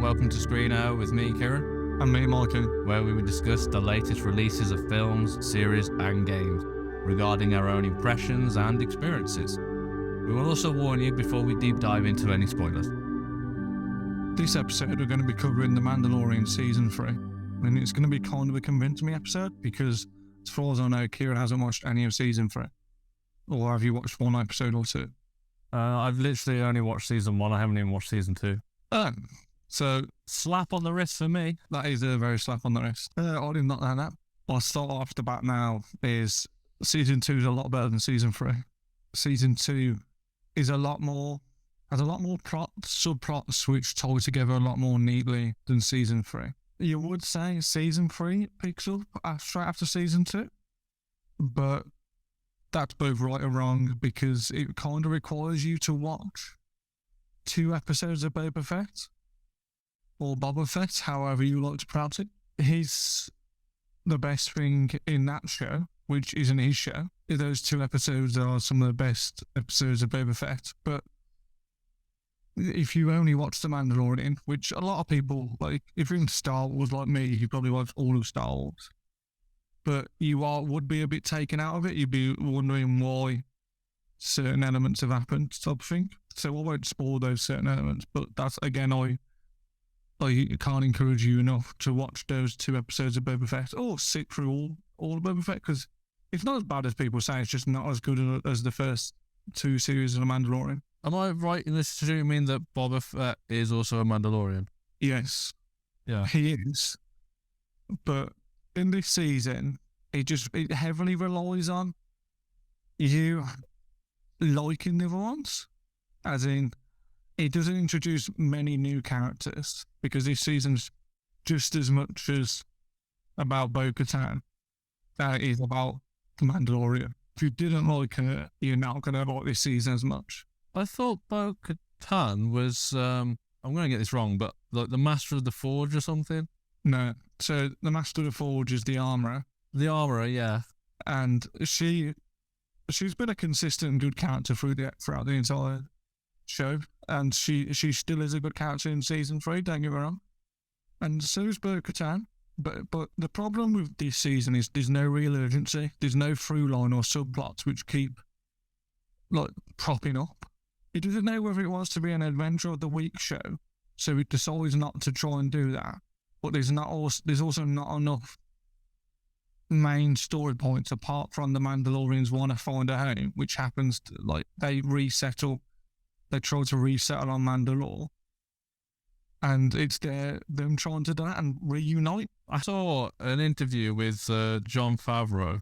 welcome to ScreenHour with me, Kieran. And me, Mikey. Where we will discuss the latest releases of films, series and games regarding our own impressions and experiences. We will also warn you before we deep dive into any spoilers. This episode we're going to be covering the Mandalorian Season 3. And it's going to be kind of a convince me episode because, as far as I know, Kieran hasn't watched any of Season 3. Or have you watched one episode or two? I've literally only watched Season 1, I haven't even watched Season 2. So, slap on the wrist for me. That is a very slap on the wrist. I did not know that. I'll start off the bat now is Season 2 is a lot better than Season 3. Season 2 is has a lot more subplots which tie together a lot more neatly than Season 3. You would say Season 3 picks up straight after Season 2, but that's both right and wrong because it kind of requires you to watch 2 episodes of Boba Fett, or Boba Fett, however you like to pronounce it. He's the best thing in that show, which isn't his show. Those 2 episodes are some of the best episodes of Boba Fett, but if you only watch The Mandalorian, which a lot of people, like, if you're into Star Wars like me, you probably watch all of Star Wars, but you would be a bit taken out of it. You'd be wondering why certain elements have happened, type of thing. So I won't spoil those certain elements, but that's, again, I can't encourage you enough to watch those 2 episodes of Boba Fett, or sit through all of Boba Fett, because it's not as bad as people say. It's just not as good as the first 2 series of The Mandalorian. Am I right in this assuming that Boba Fett is also a Mandalorian? Yes. Yeah. He is. But in this season, it heavily relies on you liking the other ones. As in, it doesn't introduce many new characters, because this season's just as much as about Bo-Katan that it is about the Mandalorian. If you didn't like her, you're not going to like this season as much. I thought Bo-Katan was, I'm going to get this wrong, but like the Master of the Forge or something? No. So the Master of the Forge is the armourer. The armourer, yeah. And she's been a consistent and good character throughout the entire show, and she still is a good character in Season 3, don't get me wrong. And so is Bo-Katan. But the problem with this season is there's no real urgency. There's no through line or subplots which keep like propping up. It doesn't know whether it wants to be an Adventure of the Week show, so it decides not to try and do that. But there's also not enough main story points apart from the Mandalorians want to find a home, which happens to, like, they try to resettle on Mandalore, and it's them trying to do that and reunite. I saw an interview with Jon Favreau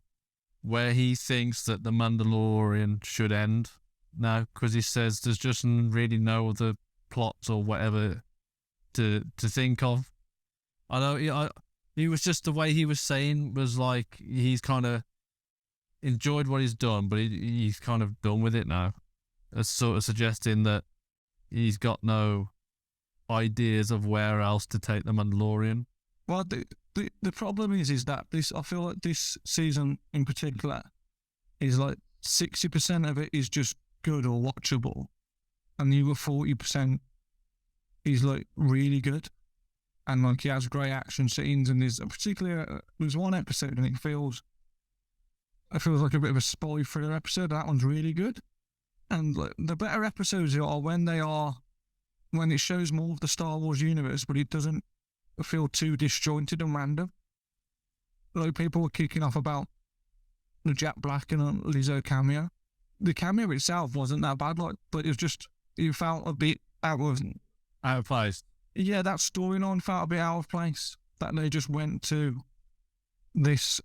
where he thinks that the Mandalorian should end now, because he says there's just really no other plots or whatever to think of. I know he was just, the way he was saying was like he's kind of enjoyed what he's done, but he's kind of done with it now. It's sort of suggesting that he's got no ideas of where else to take the Mandalorian. Well, the problem is that I feel like this season in particular is like 60% of it is just good or watchable, and the other 40% is like really good, and like he has great action scenes, and there's one episode and it feels like a bit of a spy thriller episode. That one's really good. And like, the better episodes are when it shows more of the Star Wars universe, but it doesn't feel too disjointed and random. Like, people were kicking off about the Jack Black and Lizzo cameo. The cameo itself wasn't that bad, but it felt a bit out of place. Yeah, that storyline felt a bit out of place. That they just went to this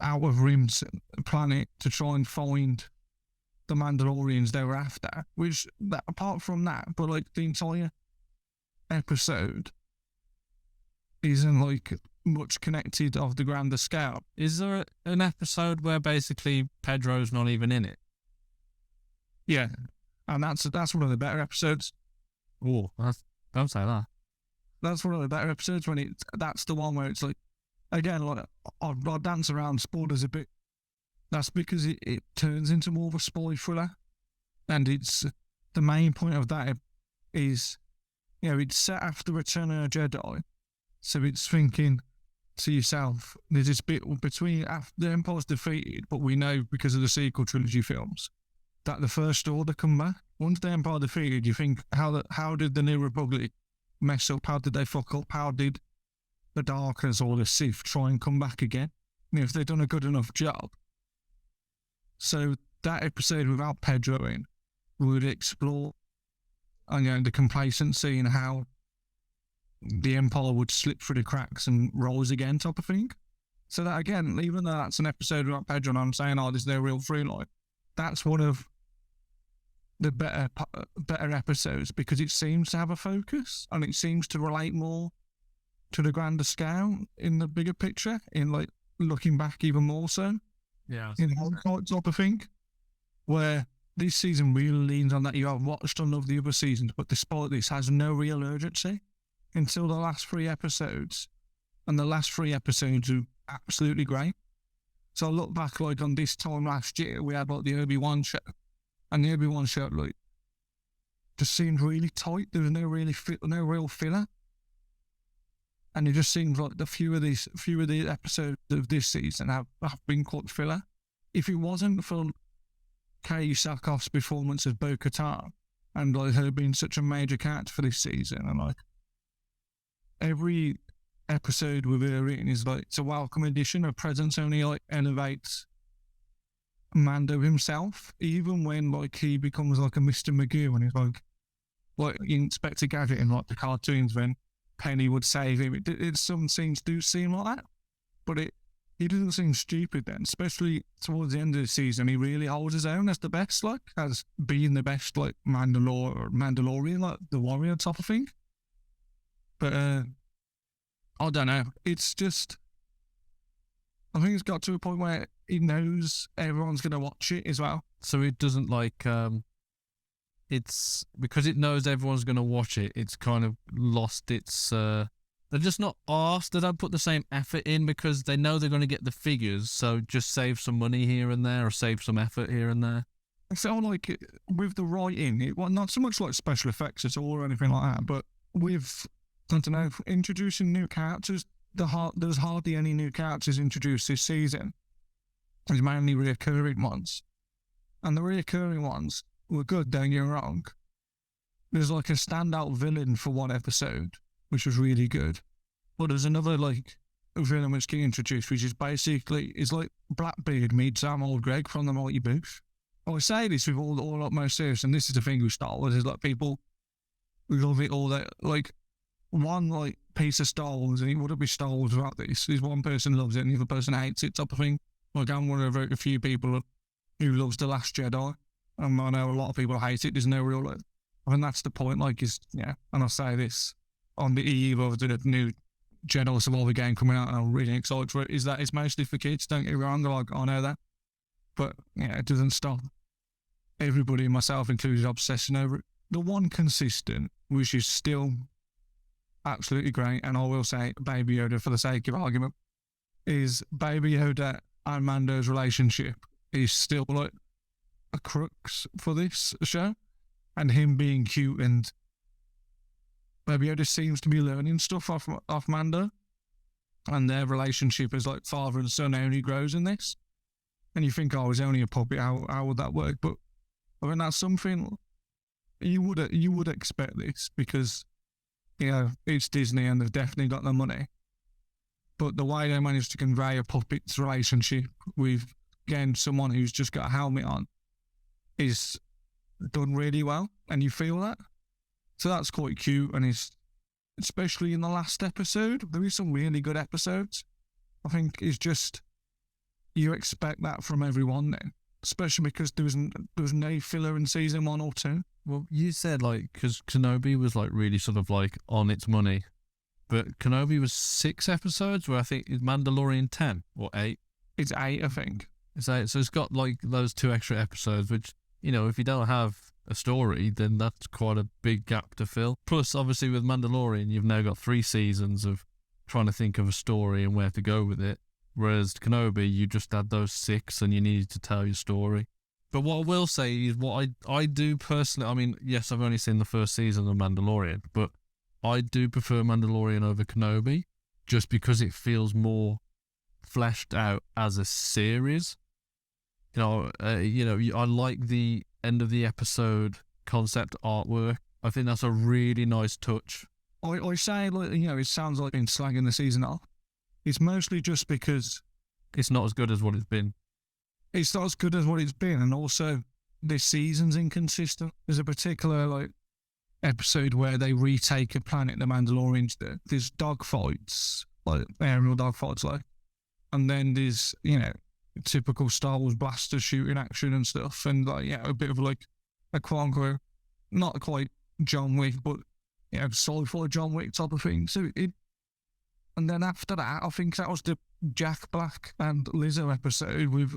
out of rim planet to try and find the Mandalorians they were after, apart from that, but like the entire episode isn't like much connected of the grander scale. Is there an episode where basically Pedro's not even in it? Yeah, and that's one of the better episodes. Oh, don't say that. That's one of the better episodes that's the one where it's like, again, like I'll dance around spoilers a bit. That's because it turns into more of a spy thriller, and it's the main point of that is it's set after Return of the Jedi, so it's thinking to yourself, there's this bit between after the Empire's defeated, but we know because of the sequel trilogy films that the First Order come back. Once the Empire defeated, you think, how did the New Republic mess up? How did they fuck up? How did the Darkers or the Sith try and come back again? If they've done a good enough job. So that episode without Pedro in would explore the complacency and how the Empire would slip through the cracks and rise again type of thing. So that, again, even though that's an episode without Pedro and I'm saying, there's no real through line, that's one of the better episodes because it seems to have a focus and it seems to relate more to the grander scale in the bigger picture, in like looking back even more so. Yeah. In hindsight type of thing, where this season really leans on that. You have watched and loved the other seasons, but despite this, has no real urgency until the last 3 episodes. And the last 3 episodes are absolutely great. So I look back like on this time last year, we had like the Obi-Wan show. And the Obi-Wan show like just seemed really tight. There was no real filler. And it just seems like the few of the episodes of this season have been quite filler. If it wasn't for Katie Sackhoff's performance as Bo-Katan and like her being such a major character for this season, and like every episode with her in is like it's a welcome addition. Her presence only like elevates Mando himself, even when like he becomes like a Mr. Magoo and he's like Inspector Gadget in like the cartoons when Penny would save him. Some scenes do seem like that, but he doesn't seem stupid then, especially towards the end of the season. He really holds his own as the best, like, as being the best, like, Mandalorian, like, the warrior type of thing. But, I don't know. It's just, I think it's got to a point where he knows everyone's going to watch it as well. So it doesn't, like, it's, because it knows everyone's going to watch it, it's kind of lost its, they're just not asked. They don't put the same effort in because they know they're going to get the figures. So just save some money here and there or save some effort here and there. I feel like with the writing, not so much like special effects at all or anything like that, but with, I don't know, introducing new characters, there's hardly any new characters introduced this season. There's mainly reoccurring ones. And the reoccurring ones were good, don't get me wrong. There's like a standout villain for one episode, which was really good. But there's another like villain which gets introduced, which is basically is like Blackbeard meets Sam Old Greg from the Mighty Boosh. I say this with all utmost serious, and this is the thing with Star Wars, is like people love it all that like one like piece of Star Wars, and it wouldn't be Star Wars without this. There's one person loves it and the other person hates it type of thing. Like I'm one of a few people who loves The Last Jedi, and I know a lot of people hate it. There's no real like, I think that's the point, like is and I say this on the eve of the new Jedi Survivor game coming out, and I'm really excited for it, is that it's mostly for kids, don't get me wrong, like, I know that. But, it doesn't stop everybody, myself included, obsessing over it. The one consistent, which is still absolutely great, and I will say Baby Yoda for the sake of argument, is Baby Yoda and Mando's relationship is still, like, a crux for this show, and him being cute and Baby Yoda seems to be learning stuff off Mando, and their relationship as like father and son only grows in this. And you think, he's only a puppet. How would that work? But I mean, that's something you would expect this because it's Disney and they've definitely got the money. But the way they managed to convey a puppet's relationship with again someone who's just got a helmet on is done really well, and you feel that. So that's quite cute, and it's especially in the last episode. There is some really good episodes. I think it's just you expect that from everyone then, especially because there was no filler in season 1 or 2. Well, you said like because Kenobi was like really sort of like on its money, but Kenobi was 6 episodes, where I think is Mandalorian 10 or 8. It's 8, I think. It's 8, so it's got like those 2 extra episodes, which if you don't have a story, then that's quite a big gap to fill. Plus, obviously, with Mandalorian, you've now got 3 seasons of trying to think of a story and where to go with it. Whereas Kenobi, you just had those 6 and you needed to tell your story. But what I will say is what I do personally, I mean, yes, I've only seen the first season of Mandalorian, but I do prefer Mandalorian over Kenobi, just because it feels more fleshed out as a series. I like the end of the episode concept artwork. I think that's a really nice touch. I say, it sounds like being slagging the season off. It's mostly just because it's not as good as what it's been. It's not as good as what it's been, and also this season's inconsistent. There's a particular episode where they retake a planet the Mandalorians do. There's dogfights, aerial dogfights, and then there's typical Star Wars blaster shooting action and stuff, and a bit of a quote-unquote, not quite John Wick, but sci-fi John Wick type of thing. So and then after that, I think that was the Jack Black and Lizzo episode with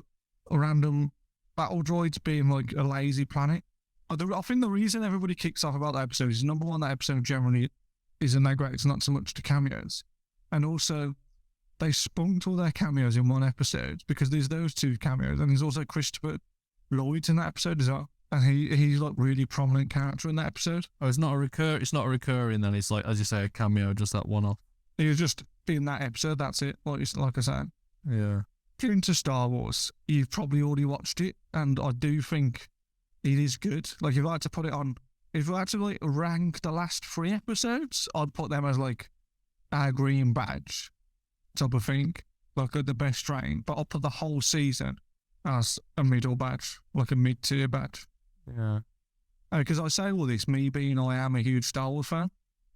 random battle droids being a lazy planet. I think the reason everybody kicks off about that episode is, number one, that episode generally isn't that great. It's not so much the cameos, and also they spunked all their cameos in one episode, because there's those two cameos, and there's also Christopher Lloyd in that episode as well, and he's really prominent character in that episode. Oh, it's not a recurring. Then it's as you say, a cameo, just that one off. He was just in that episode. That's it. Like I said. Yeah. If you're into Star Wars, you've probably already watched it, and I do think it is good. If I had to put it on, if I had to rank the last 3 episodes, I'd put them as our green badge type of thing, at the best strain. But I'll put the whole season as a middle badge, a mid-tier badge. Yeah. Because I say all this, me being I am a huge Star Wars fan.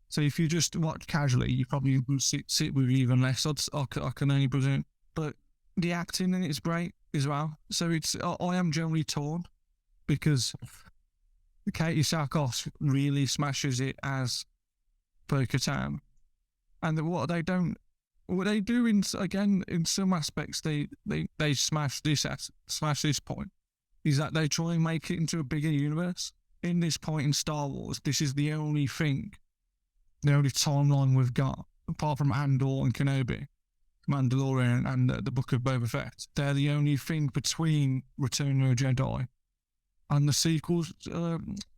So if you just watch casually, you probably will sit with even less odds, I can only presume. But the acting in it is great as well. So I am generally torn, because Katie Sackhoff really smashes it as Bo-Katan. And what they do in some aspects, they smash this point, is that they try and make it into a bigger universe. In this point in Star Wars, this is the only timeline we've got, apart from Andor and Kenobi, Mandalorian and the Book of Boba Fett. They're the only thing between Return of the Jedi and the sequels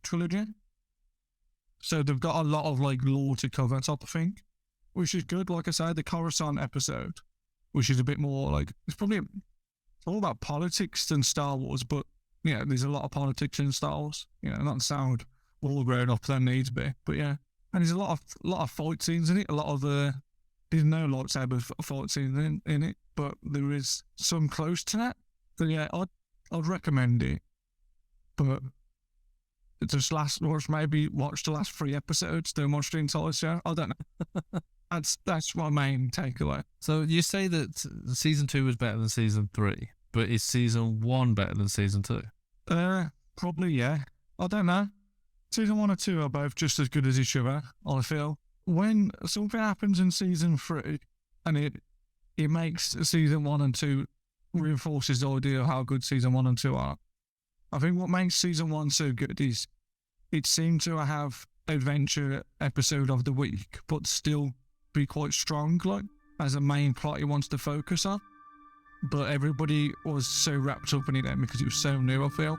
trilogy. So they've got a lot of lore to cover type of thing, which is good. Like I said, the Coruscant episode, which is a bit more it's all about politics than Star Wars, but there's a lot of politics in Star Wars. Not to sound all grown up than needs be, but yeah. And there's a lot of fight scenes in it. A lot of there's no lightsaber fight scenes in it, but there is some close to that. So yeah, I'd recommend it. But just watch the last 3 episodes. Don't watch the entire show. I don't know. That's my main takeaway. So you say that season 2 was better than season 3, but is season 1 better than season 2? Probably, yeah. I don't know. Season 1 or 2 are both just as good as each other, I feel. When something happens in season 3, and it makes season 1 and 2, reinforces the idea of how good season 1 and 2 are. I think what makes season 1 so good is it seemed to have adventure episode of the week, but still be quite strong, as a main plot he wants to focus on. But everybody was so wrapped up in it then, because it was so new, I feel.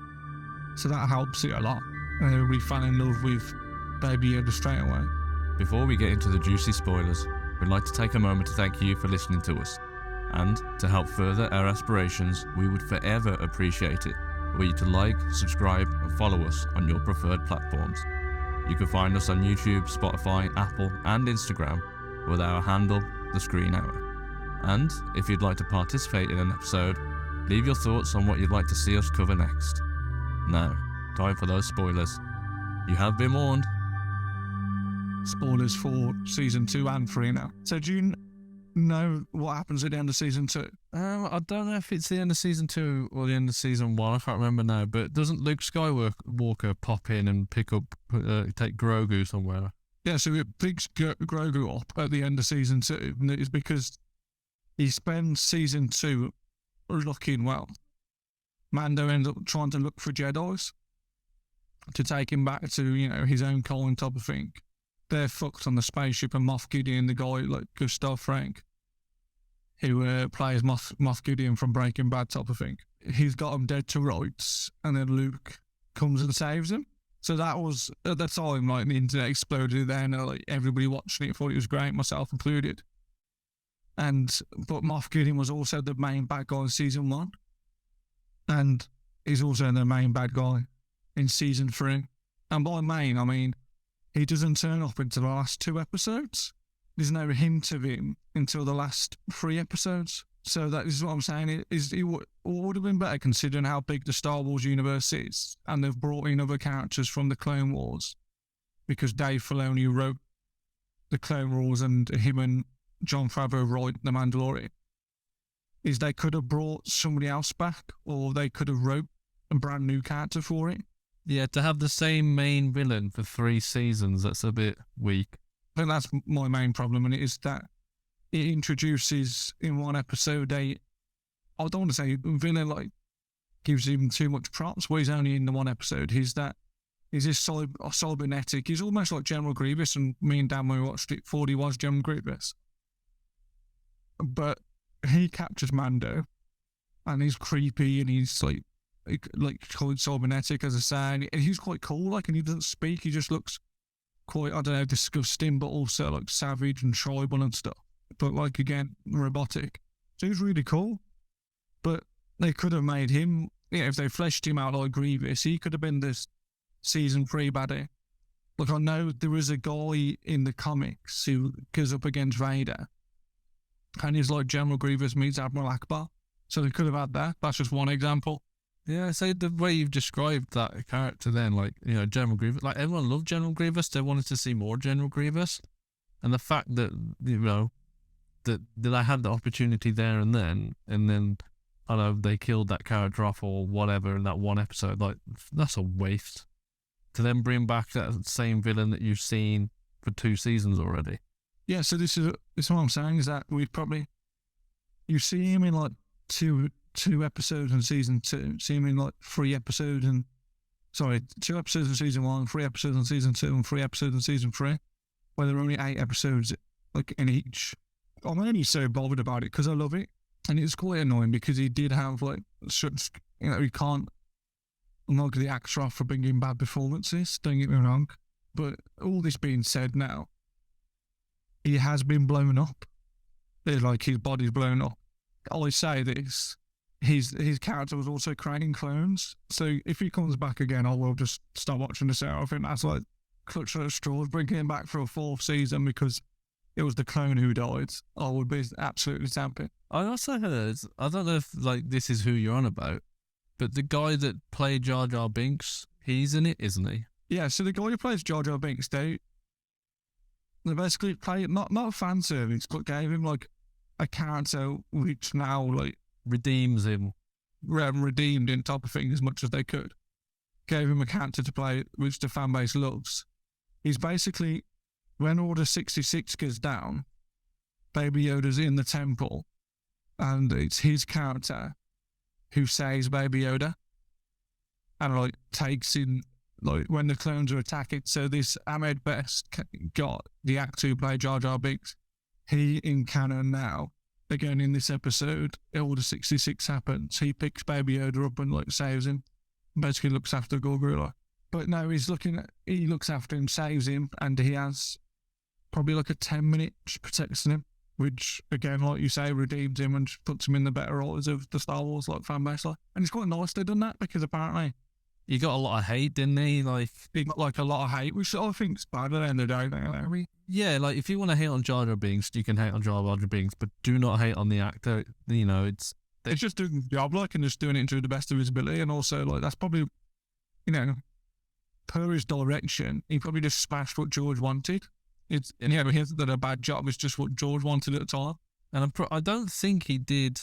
So that helps it a lot. And everybody fell in love with Baby Yoda straight away. Before we get into the juicy spoilers, we'd like to take a moment to thank you for listening to us. And to help further our aspirations, we would forever appreciate it were you to like, subscribe and follow us on your preferred platforms. You can find us on YouTube, Spotify, Apple and Instagram with our handle, The ScreenHour. And if you'd like to participate in an episode, leave your thoughts on what you'd like to see us cover next. Now, time for those spoilers. You have been warned. Spoilers for season 2 and 3 now. So do you know what happens at the end of season 2? I don't know if it's the end of season 2 or the end of season 1. I can't remember now. But doesn't Luke Skywalker pop in and take Grogu somewhere? Yeah, so it picks Grogu up at the end of season 2, and it's because he spends season 2 looking well. Mando ends up trying to look for Jedis to take him back to, his own kind type of thing. They're fucked on the spaceship, and Moff Gideon, the guy Gustav Frank, who plays Moff Gideon from Breaking Bad type of thing, he's got him dead to rights, and then Luke comes and saves him. So that was, at the time, like, the internet exploded then, like, everybody watching it thought it was great, myself included. But Moff Gideon was also the main bad guy in season 1. And he's also the main bad guy in season 3. And by main, I mean, he doesn't turn up until the last 2 episodes. There's no hint of him until the last 3 episodes. So that is what I'm saying. It would have been better considering how big the Star Wars universe is, and they've brought in other characters from the Clone Wars, because Dave Filoni wrote the Clone Wars and him and Jon Favreau wrote The Mandalorian, is they could have brought somebody else back, or they could have wrote a brand new character for it. Yeah, to have the same main villain for 3 seasons, that's a bit weak. I think that's my main problem, and it is that it introduces in one episode I don't want to say villain, like, gives him too much props, but he's only in the one episode. He's this cybernetic. He's almost like General Grievous, and me and Dan, when we watched it, thought he was General Grievous. But he captures Mando, and he's creepy, and he's like quite cybernetic, as I say, and he's quite cool, like, and he doesn't speak. He just looks quite, I don't know, disgusting, but also like savage and tribal and stuff. But like, again, robotic. So he's really cool. But they could have made him, if they fleshed him out like Grievous, he could have been this season 3 baddie. Like, I know there is a guy in the comics who goes up against Vader, and he's like General Grievous meets Admiral Akbar. So they could have had that. That's just one example. Yeah, so the way you've described that character then, like, General Grievous, like, everyone loved General Grievous. They wanted to see more General Grievous. And the fact that, that I had the opportunity there and then, I don't know, they killed that character off or whatever in that one episode, like, that's a waste. To then bring back that same villain that you've seen for 2 seasons already. Yeah, so this is what I'm saying, is that you see him in like two episodes in season 2, see him in like 2 episodes in season 1, 3 episodes in season 2, and 3 episodes in season 3, where there are only 8 episodes like in each. I'm only so bothered about it because I love it, and it's quite annoying because he did have like such, you can't knock the actor off for bringing bad performances, don't get me wrong, but all this being said now, he has been blown up. It's like his body's blown up. I always say this, his character was also creating clones, so if he comes back again, I will just start watching the show. I think that's like clutch at straws, bringing him back for a 4th season because it was the clone who died. I would be absolutely stamping. I also heard, I don't know if like this is who you're on about, but the guy that played Jar Jar Binks, he's in it, isn't he? Yeah, so the guy who plays Jar Jar Binks, they basically played, not fan service, but gave him like a character which now like redeems him. Redeemed in top of things as much as they could. Gave him a character to play which the fan base loves. He's basically, when Order 66 goes down, Baby Yoda's in the temple, and it's his character who saves Baby Yoda, and like takes in, like, when the clones are attacking. So this Ahmed Best got the actor who played Jar Jar Binks. He, in canon now, again in this episode, Order 66 happens. He picks Baby Yoda up and like saves him. Basically looks after Gorgorilla. But no, he looks after him, saves him, and he has probably like a 10-minute protection him, which again, like you say, redeems him and puts him in the better orders of the Star Wars like fan base. Like. And it's quite nice they've done that, because apparently he got a lot of hate, didn't he? He got like a lot of hate, which I think is bad at the end of the day. Like, yeah, like if you want to hate on Jar Jar Binks, you can hate on Jar Jar Binks, but do not hate on the actor. It's just doing the job, like, and just doing it to the best of his ability. And also, like, that's probably, per his direction, he probably just smashed what George wanted. He hasn't done a bad job. It's just what George wanted at the time. And I don't think he did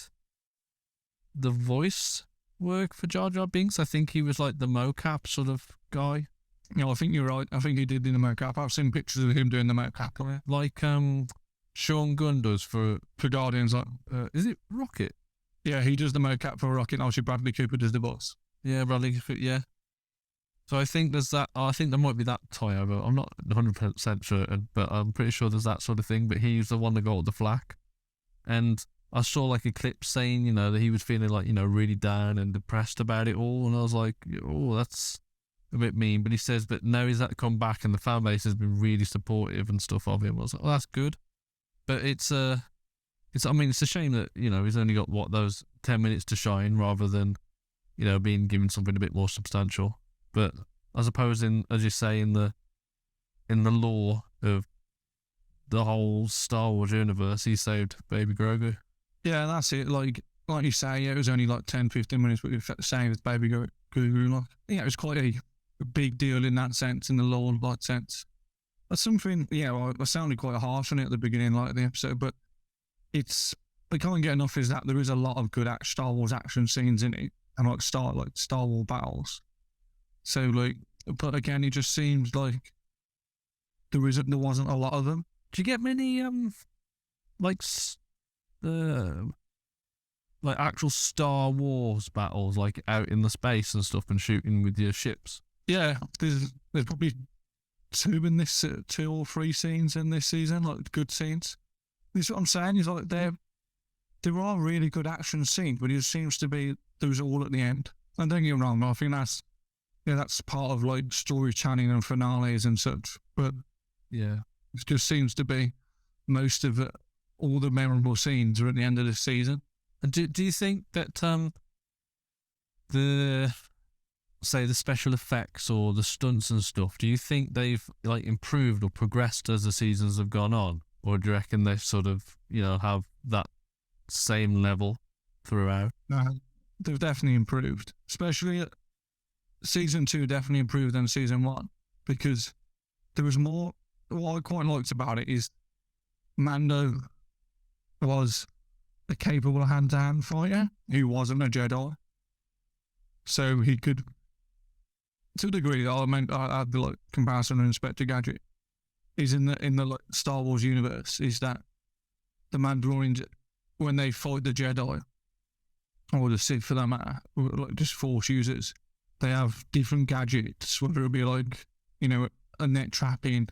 the voice work for Jar Jar Binks. I think he was like the mocap sort of guy. Yeah, I think you're right. I think he did in the mocap. I've seen pictures of him doing the mocap. Like Sean Gunn does for Guardians. Like, is it Rocket? Yeah, he does the mocap for Rocket, and obviously Bradley Cooper does the boss. Yeah, Bradley Cooper, yeah. So I think there's that. I think there might be that tie over. I'm not 100% certain, but I'm pretty sure there's that sort of thing. But he's the one that got the flack. And I saw like a clip saying, that he was feeling like, really down and depressed about it all. And I was like, oh, that's a bit mean, but he says that now he's had to come back and the fan base has been really supportive and stuff of him. I was like, well, that's good. But it's a shame that, he's only got those 10 minutes to shine rather than, being given something a bit more substantial. But I suppose as you say, in the lore of the whole Star Wars universe, he saved Baby Grogu. Yeah, that's it. Like you say, it was only like 10, 15 minutes, but we felt the same as Baby Grogu. Like, it was quite a big deal in that sense, in the lore sense. That's something, I sounded quite harsh on it at the beginning, like the episode, but we can't get enough is that there is a lot of good Star Wars action scenes in it, and like Star Wars battles. So but again, it just seems like there wasn't a lot of them. Do you get many actual Star Wars battles, like out in the space and stuff and shooting with your ships? Yeah, there's probably two or three scenes in this season, like good scenes. This is what I'm saying, is like there are really good action scenes, but it seems to be those all at the end. And don't get me wrong, I think that's part of like storytelling and finales and such. But yeah, it just seems to be most of it, all the memorable scenes are at the end of the season. And do you think that the special effects or the stunts and stuff, do you think they've like improved or progressed as the seasons have gone on? Or do you reckon they sort of, have that same level throughout? No, they've definitely improved. Especially season 2 definitely improved than season 1, because there was more. What I quite liked about it is Mando was a capable hand-to-hand fighter who wasn't a Jedi. So he could, to a degree, I had the comparison of Inspector Gadget, is in the Star Wars universe, is that the Mandalorians, when they fight the Jedi, or the Sith for that matter, just Force users, they have different gadgets, whether it be a net trapping,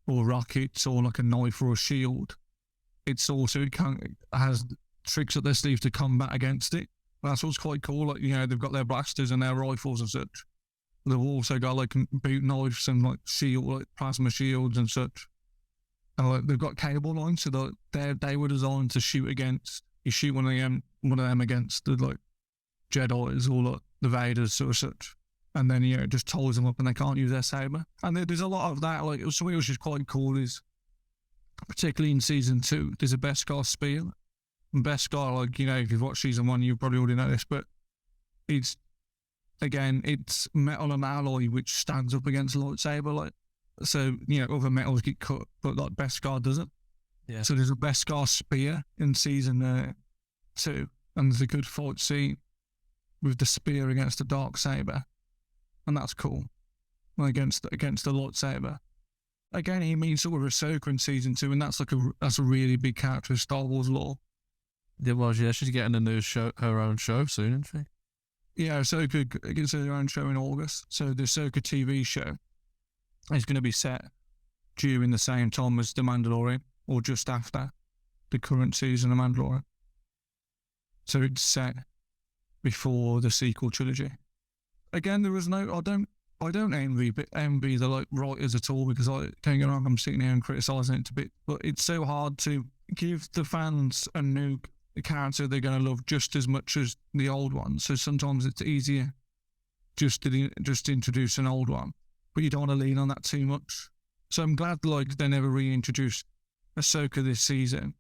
or rockets, or like a knife or a shield. It's also, it has tricks up their sleeve to combat against it. That's what's quite cool. They've got their blasters and their rifles and such. They've also got boot knives and shield, plasma shields and such. And they've got cable lines, so they were designed to shoot against. You shoot one of them against the Jedi's or the Vaders or such, and then it just ties them up and they can't use their saber. And there's a lot of that. Something which is quite cool is, particularly in season 2, there's a Beskar spear. And Beskar, if you've watched season 1, you probably already know this, but it's metal and alloy which stands up against a lightsaber. So other metals get cut, but Beskar doesn't. Yeah. So there's a Beskar spear in season 2, and there's a good fight scene with the spear against the dark saber, and that's cool. Against the lightsaber. Again, he meets up with Ahsoka in season 2, and that's a really big character of Star Wars lore. It was, yeah. She's getting a new show, her own show soon, isn't she? Yeah, Ahsoka gets her own show in August. So the Ahsoka TV show is going to be set during the same time as The Mandalorian, or just after the current season of Mandalorian. So it's set before the sequel trilogy. Again, there was no. I don't envy the writers at all, because I can't get wrong, I'm sitting here and criticising it a bit, but it's so hard to give the fans a new character they're going to love just as much as the old one. So sometimes it's easier just to introduce an old one, but you don't want to lean on that too much. So I'm glad they never reintroduced Ahsoka this season,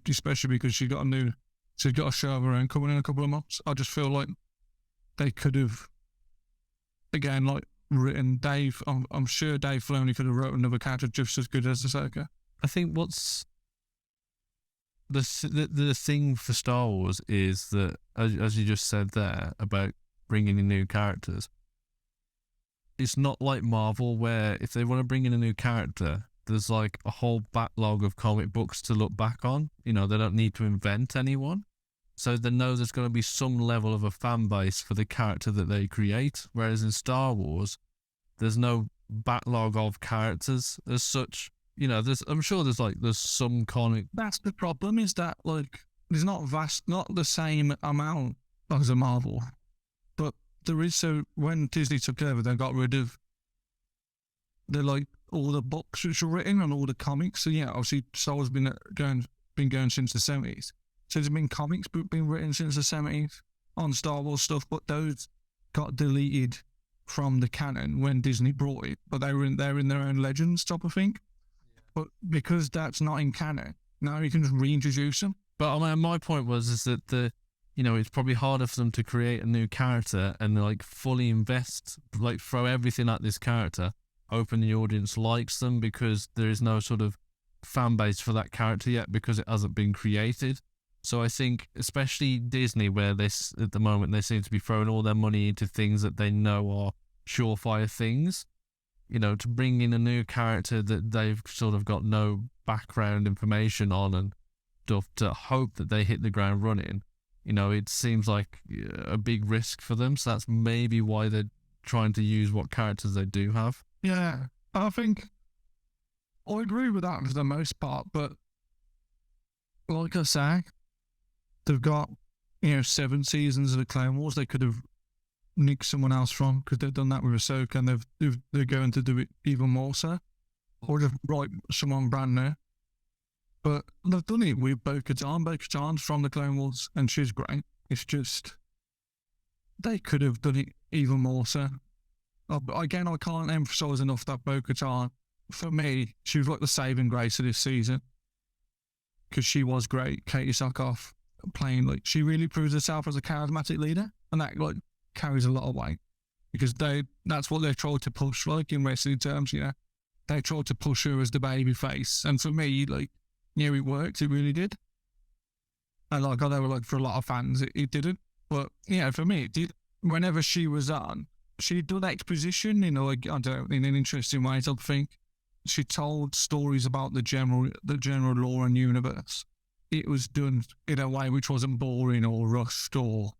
especially because she's got a show of her own coming in a couple of months. I just feel like they could have, again, written Dave. I'm sure Dave Filoni could have wrote another character just as good as Ahsoka. I think what's the thing for Star Wars is that, as you just said there about bringing in new characters, it's not like Marvel, where if they want to bring in a new character, there's a whole backlog of comic books to look back on. They don't need to invent anyone. So they know there's going to be some level of a fan base for the character that they create. Whereas in Star Wars, there's no backlog of characters as such. I'm sure there's some comic. That's the problem, is that there's not the same amount as a Marvel, but there is. So when Disney took over, they got rid of all the books which were written and all the comics. So yeah, obviously Star Wars been going since the 70s. So there's been comics been written since the 70s on Star Wars stuff, but those got deleted from the canon when Disney brought it. But they're in their own legends type of thing. Yeah. But because that's not in canon, now you can just reintroduce them. But my point is that it's probably harder for them to create a new character and like fully invest, like throw everything at this character, hoping the audience likes them, because there is no sort of fan base for that character yet because it hasn't been created. So I think, especially Disney, where at the moment they seem to be throwing all their money into things that they know are surefire things, to bring in a new character that they've sort of got no background information on and stuff, to hope that they hit the ground running, it seems like a big risk for them. So that's maybe why they're trying to use what characters they do have. Yeah, I think I agree with that for the most part, but like I say, they've got 7 seasons of the Clone Wars. They could have nicked someone else from, because they've done that with Ahsoka, and they're going to do it even more so, or just write someone brand new. But they've done it with Bo-Katan. Bo-Katan's from the Clone Wars, and she's great. It's just they could have done it even more so. Again, I can't emphasise enough that Bo-Katan, for me, she was like the saving grace of this season, because she was great. Katie Sackhoff playing, she really proves herself as a charismatic leader, and that carries a lot of weight, because that's what they tried to push, in wrestling terms. They tried to push her as the baby face, and for me, it worked. It really did. And I know, for a lot of fans, it didn't, but for me, it did. Whenever she was on, she did exposition, in an interesting way. I think she told stories about the general lore and universe. It was done in a way which wasn't boring or rushed or,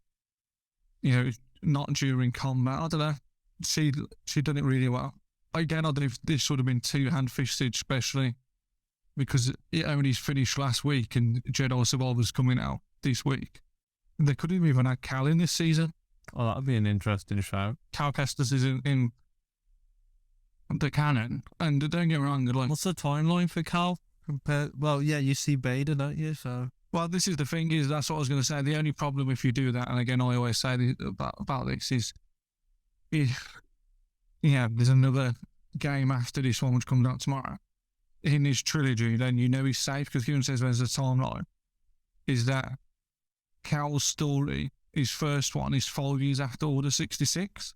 not during combat. I don't know. She done it really well. Again, I don't know if this would have been too hand-fisted, especially because it only finished last week and Jedi Survivor's coming out this week. They couldn't have even had Cal in this season. Oh, that would be an interesting show. Cal Kestis is in the canon, and don't get me wrong, what's the timeline for Cal? Well, yeah, you see Beta, don't you? So, well, this is the thing, that's what I was going to say. The only problem if you do that, and again, I always say about this, is if there's another game after this one which comes out tomorrow in his trilogy, then he's safe, because Kieran says there's a timeline. Is that Cal's story, his first one, is 5 years after Order 66,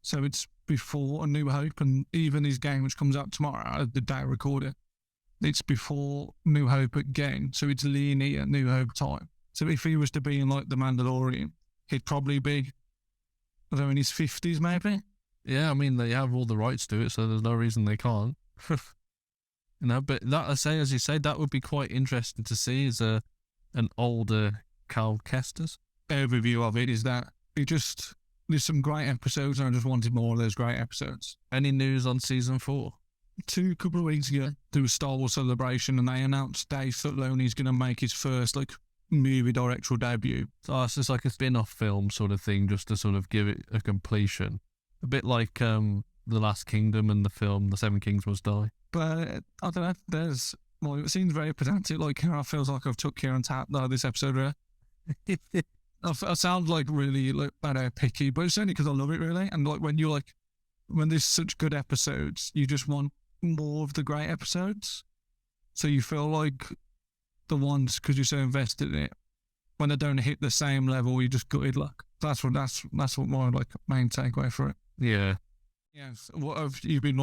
so it's before A New Hope, and even his game which comes out tomorrow, the day I record it, it's before New Hope again, so it's linear New Hope time. So if he was to be in The Mandalorian, he'd probably be, in his 50s maybe. Yeah, I mean, they have all the rights to it, so there's no reason they can't. But that, I say, as you say, that would be quite interesting to see as an older Cal Kestis. Overview of it is that there's some great episodes, and I just wanted more of those great episodes. Any news on season 4? A couple of weeks ago, there was Star Wars Celebration, and they announced Dave Filoni's going to make his first movie directorial debut. So it's just like a spin-off film sort of thing, just to sort of give it a completion. A bit like The Last Kingdom and the film The Seven Kings Must Die. But I don't know, it seems very pedantic. I feels like I've took Kieran's hat this episode, right? I sound really picky, but it's only because I love it, really. And when there's such good episodes, you just want more of the great episodes. So you feel like the ones, because you're so invested in it, when they don't hit the same level, you just gutted. That's what my main takeaway for it. Yeah. Yes. What have you been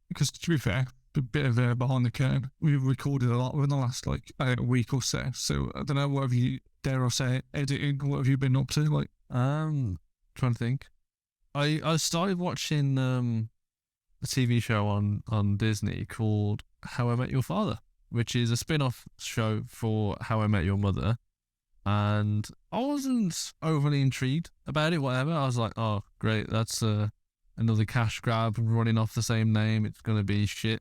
because to be fair, a bit of behind the curtain, we've recorded a lot within the last a week or so. So I don't know, what have you, dare I say, editing? What have you been up to? Trying to think. I started watching a TV show on Disney called How I Met Your Father, which is a spin-off show for How I Met Your Mother. And I wasn't overly intrigued about it, whatever. I was like, oh, great, that's another cash grab running off the same name. It's going to be shit.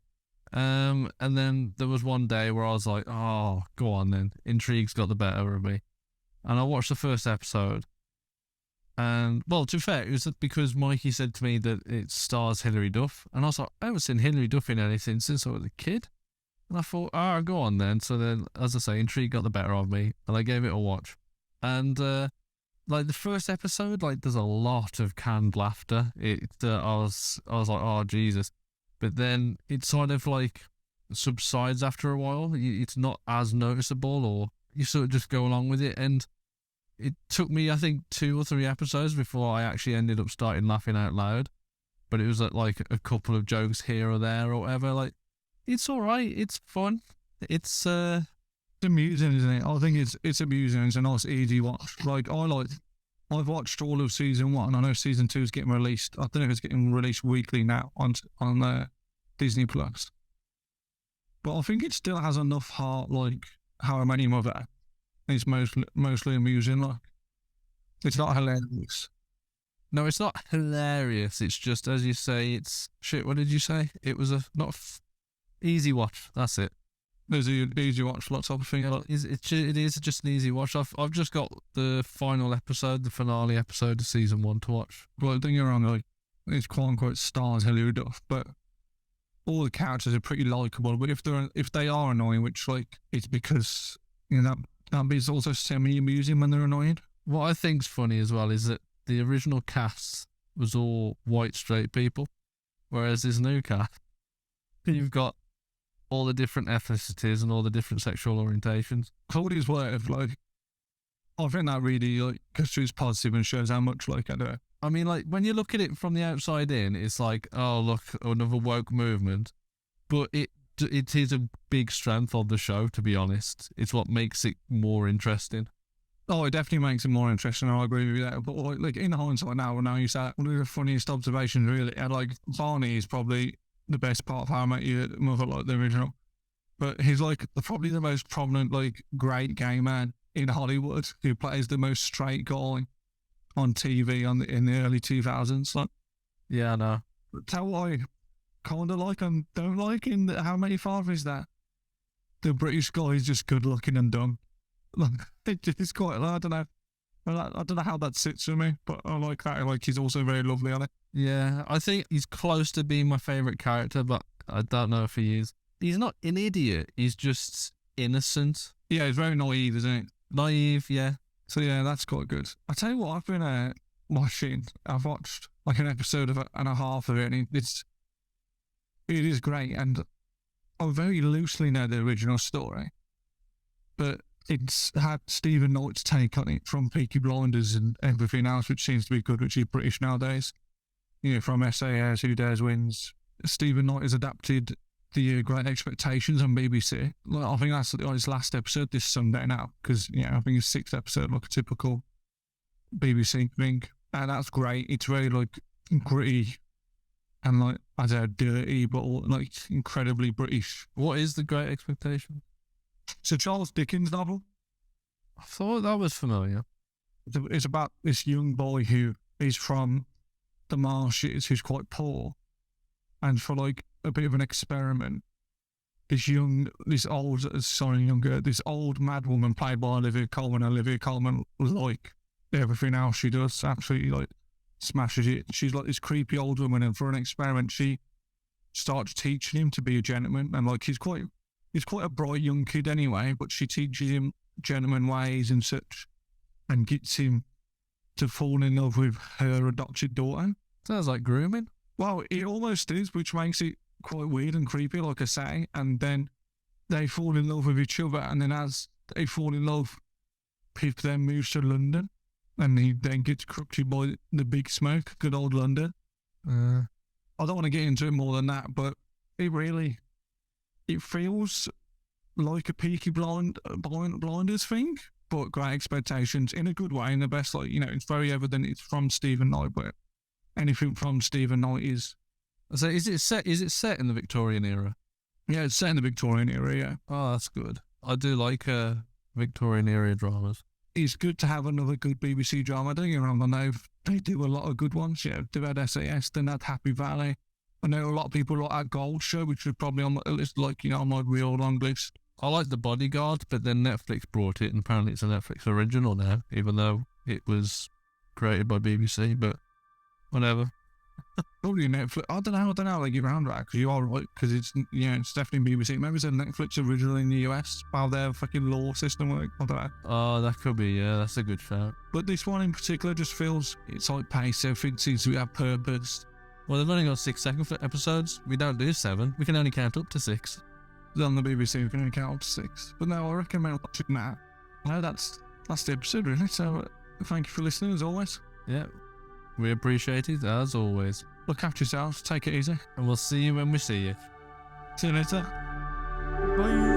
And then there was one day where I was like, oh, go on then. Intrigue's got the better of me. And I watched the first episode. And, well, to be fair, it was because Mikey said to me that it stars Hilary Duff. And I was like, I haven't seen Hilary Duff in anything since I was a kid. And I thought, go on then. So then, as I say, intrigue got the better of me. And I gave it a watch. And, like, the first episode, like, there's a lot of canned laughter. I was like, oh, Jesus. But then it sort of, like, subsides after a while. It's not as noticeable, or you sort of just go along with it. And it took me, I think, 2 or 3 episodes before I actually ended up starting laughing out loud. But it was like a couple of jokes here or there or whatever. Like, it's all right. It's fun. It's amusing, isn't it? I think it's amusing. It's a nice, easy watch. Like, I've watched all of season 1. I know season 2 is getting released. I don't know if it's getting released weekly now on Disney Plus. But I think it still has enough heart, like How I Met Your Mother. It's mostly amusing. Like, it's not hilarious. No, it's not hilarious. It's just, as you say, it's shit. What did you say? It was easy watch. That's it. There's an easy watch, lots of things. It is just an easy watch. I've just got the final episode, the finale episode of season 1 to watch. Well, don't get me wrong, like, it's quote unquote stars Hilary Duff, but all the characters are pretty likable. But if they are annoying, which, like, it's because, you know, that bit's also semi-amusing when they're annoying. What I think's funny as well is that the original cast was all white straight people, whereas this new cast, you've got all the different ethnicities and all the different sexual orientations. For what it's worth, like, I think that really, like, construes positive and shows how much, like, I don't know. I mean, like, when you look at it from the outside in, it's like, oh, look, another woke movement. But it is a big strength of the show, to be honest. It's what makes it more interesting. Oh, it definitely makes it more interesting. I agree with you there. But, like, in hindsight now you say one of the funniest observations, really, and, like, Barney is probably the best part of How I Met Your Mother, like the original. But he's, like, probably the most prominent, like, great gay man in Hollywood who plays the most straight guy on TV in the early 2000s. Like, yeah, I know. But tell what I kind of like and don't like in How Many Fathers is that the British guy is just good looking and dumb. Like, it's quite, I don't know. I don't know how that sits with me, but I like that. Like, he's also very lovely on it. Yeah, I think he's close to being my favourite character, but I don't know if he is. He's not an idiot. He's just innocent. Yeah, he's very naive, isn't he? Naive, yeah. So, yeah, that's quite good. I tell you what, I've been watching. I've watched, like, an episode and a half of it, and it is great. And I very loosely know the original story, but it's had Stephen Knight's take on it from Peaky Blinders and everything else, which seems to be good, which is British nowadays. You know, from SAS, Who Dares Wins. Stephen Knight has adapted the Great Expectations on BBC. Like, I think that's his last episode this Sunday now, because, you know, I think it's 6th episode, like a typical BBC thing. And that's great. It's very, like, gritty and, like, I don't know, dirty, but, like, incredibly British. What is The Great Expectation? It's a Charles Dickens novel. I thought that was familiar. It's about this young boy who is from the marshes, who's quite poor, and for, like, a bit of an experiment, this old mad woman played by Olivia Colman, like everything else she does, absolutely, like, smashes it. She's like this creepy old woman, and for an experiment she starts teaching him to be a gentleman, and, like, he's quite a bright young kid anyway, but she teaches him gentleman ways and such, and gets him to fall in love with her adopted daughter. Sounds like grooming. Well, it almost is, which makes it quite weird and creepy, like I say. And then they fall in love with each other, and then as they fall in love, Pip then moves to London, and he then gets crooked by the Big Smoke, good old London. I don't want to get into it more than that, but it feels like a Peaky Blinders thing, but Great Expectations in a good way, in the best, like, you know, it's very evident it's from Stephen Knight, but anything from Stephen Knight is... So is it set in the Victorian era? Yeah, it's set in the Victorian era, yeah. Oh, that's good. I do like Victorian era dramas. It's good to have another good BBC drama. Don't get me wrong, I know they do a lot of good ones. Yeah, they've had SAS, then had Happy Valley. I know a lot of people like that Gold Show, which is probably on my list, like, you know, on my real long list. I like The Bodyguard, but then Netflix brought it, and apparently it's a Netflix original now, even though it was created by BBC, but whatever. Probably Netflix. I don't know how they get around that, because you are right, because it's, it's definitely BBC. Maybe it's a Netflix originally in the US, how their fucking law system works. I don't know. Oh, that could be, yeah, that's a good shout. But this one in particular just feels, it's like pace, everything seems to have purpose. Well, they've only got 6 second episodes. We don't do 7. We can only count up to 6. On the BBC, we can only count up to 6. But no, I recommend watching that. No, that's the episode, really. So thank you for listening, as always. Yeah, we appreciate it, as always. Look after yourselves, take it easy. And we'll see you when we see you. See you later. Bye.